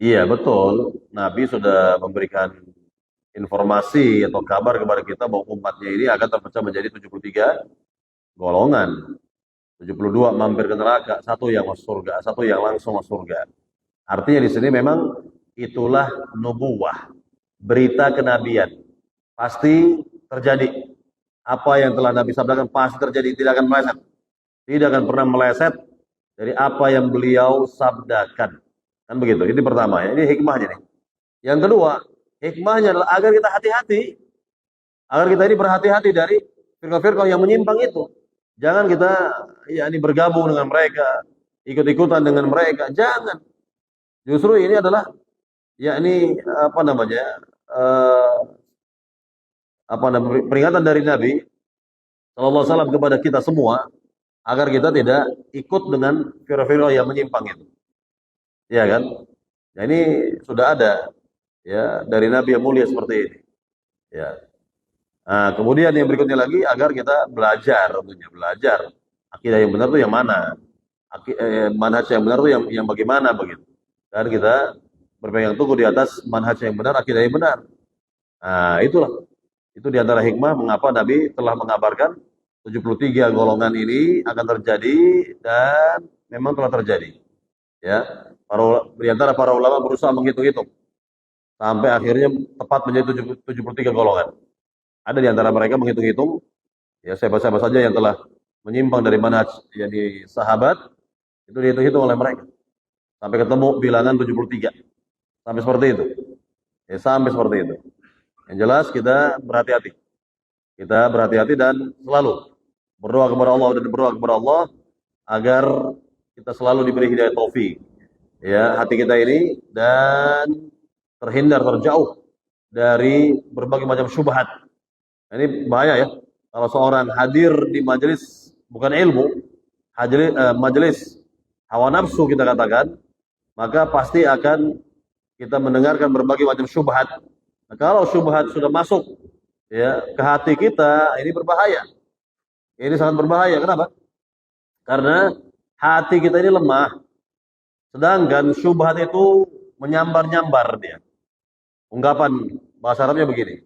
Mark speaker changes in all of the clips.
Speaker 1: Iya, betul. Nabi sudah memberikan informasi atau kabar kepada kita bahwa umatnya ini akan terpecah menjadi 73 golongan. 72 mampir ke neraka, satu yang masuk surga, satu yang langsung masuk surga. Artinya di sini memang itulah nubuwah, berita kenabian. Pasti terjadi. Apa yang telah Nabi sabdakan pasti terjadi, tidak akan meleset. Tidak akan pernah meleset dari apa yang beliau sabdakan. Kan begitu. Ini pertama ya. Ini hikmahnya nih. Yang kedua, hikmahnya adalah agar kita hati-hati, agar kita ini berhati-hati dari firqah-firqah yang menyimpang itu. Jangan kita ya ini bergabung dengan mereka, ikut-ikutan dengan mereka. Jangan. Justru ini adalah ya ini apa namanya? eh, apa namanya? Peringatan dari Nabi Shallallahu Alaihi Wasallam kepada kita semua agar kita tidak ikut dengan firqah-firqah yang menyimpang itu. Ya kan? Nah, ini sudah ada ya dari Nabi yang mulia seperti ini. Ya. Nah, kemudian yang berikutnya lagi agar kita belajar tentunya belajar akidah yang benar itu yang mana, manhaj yang benar itu yang bagaimana begitu. Dan kita berpegang teguh di atas manhaj yang benar, akidah yang benar. Nah, itulah itu di antara hikmah mengapa Nabi telah mengabarkan 73 golongan ini akan terjadi dan memang telah terjadi. Ya, di antara para ulama berusaha menghitung-hitung sampai akhirnya tepat menjadi 73 golongan. Ada di antara mereka menghitung-hitung, ya siapa-siapa saja yang telah menyimpang dari manhaj jadi sahabat, itu dihitung-hitung oleh mereka. Sampai ketemu bilangan 73. Sampai seperti itu. Ya, sampai seperti itu. Yang jelas kita berhati-hati. Kita berhati-hati dan selalu berdoa kepada Allah dan berdoa kepada Allah agar kita selalu diberi hidayah taufik. Ya, hati kita ini dan terhindar terjauh dari berbagai macam syubhat. Ini bahaya ya. Kalau seorang hadir di majelis bukan ilmu, hadir majelis hawa nafsu kita katakan, maka pasti akan kita mendengarkan berbagai macam syubhat. Nah, kalau syubhat sudah masuk ya ke hati kita, ini berbahaya. Ini sangat berbahaya. Kenapa? Karena hati kita ini lemah. Sedangkan syubhat itu menyambar-nyambar dia. Ungkapan bahasa Arabnya begini.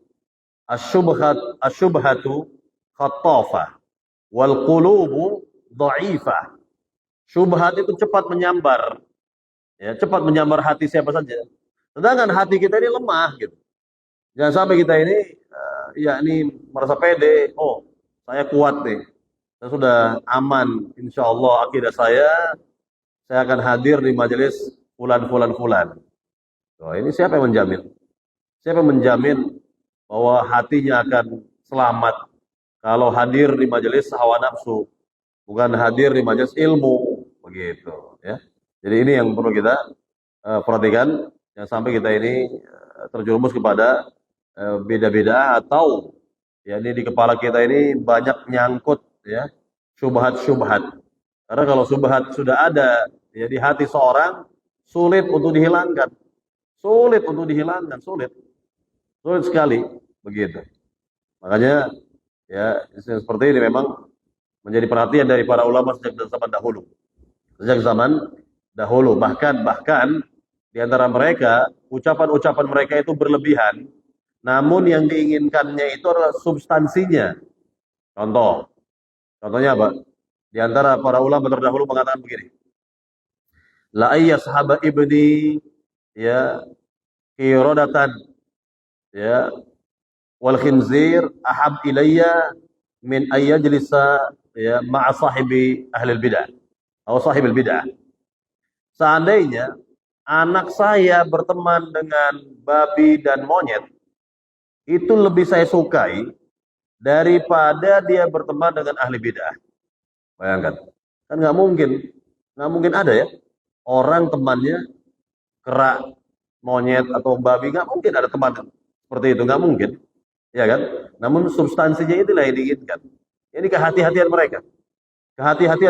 Speaker 1: Asyubhatu khattafa wal qulubu dha'ifah. Syubhat itu cepat menyambar. Ya, cepat menyambar hati siapa saja. Sedangkan hati kita ini lemah gitu. Jangan sampai kita ini ya ini merasa pede, oh, saya kuat nih. Saya sudah aman, insya Allah akidah saya akan hadir di majelis fulan. Oh, ini siapa yang menjamin? Siapa yang menjamin bahwa hatinya akan selamat kalau hadir di majelis hawa nafsu, bukan hadir di majelis ilmu, begitu ya. Jadi ini yang perlu kita perhatikan, jangan sampai kita ini terjerumus kepada beda-beda atau ya ini di kepala kita ini banyak nyangkut ya syubhat-syubhat. Karena kalau syubhat sudah ada ya di hati seorang sulit untuk dihilangkan. Sulit untuk dihilangkan, sulit. Sulit sekali begitu. Makanya ya seperti ini memang menjadi perhatian dari para ulama sejak zaman dahulu. Sejak zaman dahulu bahkan di antara mereka ucapan-ucapan mereka itu berlebihan, namun yang diinginkannya itu adalah substansinya. Contohnya apa? Di antara para ulama terdahulu mengatakan begini, la ayyashaba ibni ya qiradatan ya wal khinzir ahab ilayya min ayyajlisa ya ma'a sahibi ahli bidah atau sahibil bidah. Seandainya anak saya berteman dengan babi dan monyet, itu lebih saya sukai daripada dia berteman dengan ahli bidah. Bayangkan, kan nggak mungkin ada ya orang temannya kera, monyet atau babi, nggak mungkin ada teman seperti itu, nggak mungkin, ya kan? Namun substansinya itulah yang diinginkan. Ini kehati-hatian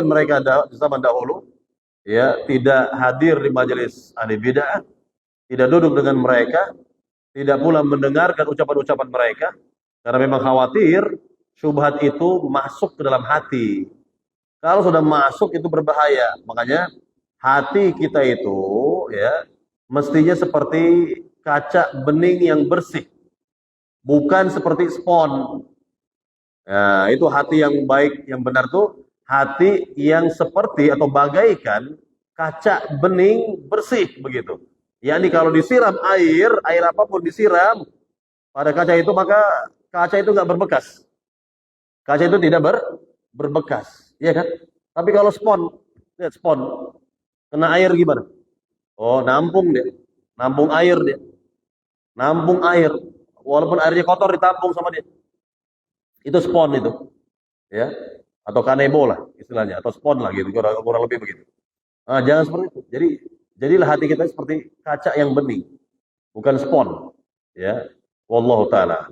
Speaker 1: mereka di zaman dahulu, ya tidak hadir di majelis ahli bidah, tidak duduk dengan mereka, tidak pula mendengarkan ucapan-ucapan mereka, karena memang khawatir syubhat itu masuk ke dalam hati. Kalau sudah masuk itu berbahaya. Makanya hati kita itu ya mestinya seperti kaca bening yang bersih, bukan seperti spon. Nah, itu hati yang baik, yang benar tuh hati yang seperti atau bagaikan kaca bening bersih begitu. Yani kalau disiram air apapun disiram pada kaca itu, maka kaca itu nggak berbekas. Kaca itu tidak berbekas, ya kan? Tapi kalau spon, lihat spon, kena air gimana? Oh, nampung dia, nampung air dia, nampung air. Walaupun airnya kotor ditampung sama dia. Itu spon itu, ya, atau kanebo lah istilahnya, atau spon lah gitu, kurang lebih begitu. Nah, jangan seperti itu. Jadi, jadilah hati kita seperti kaca yang bening, bukan spon, ya. Wallahu taala.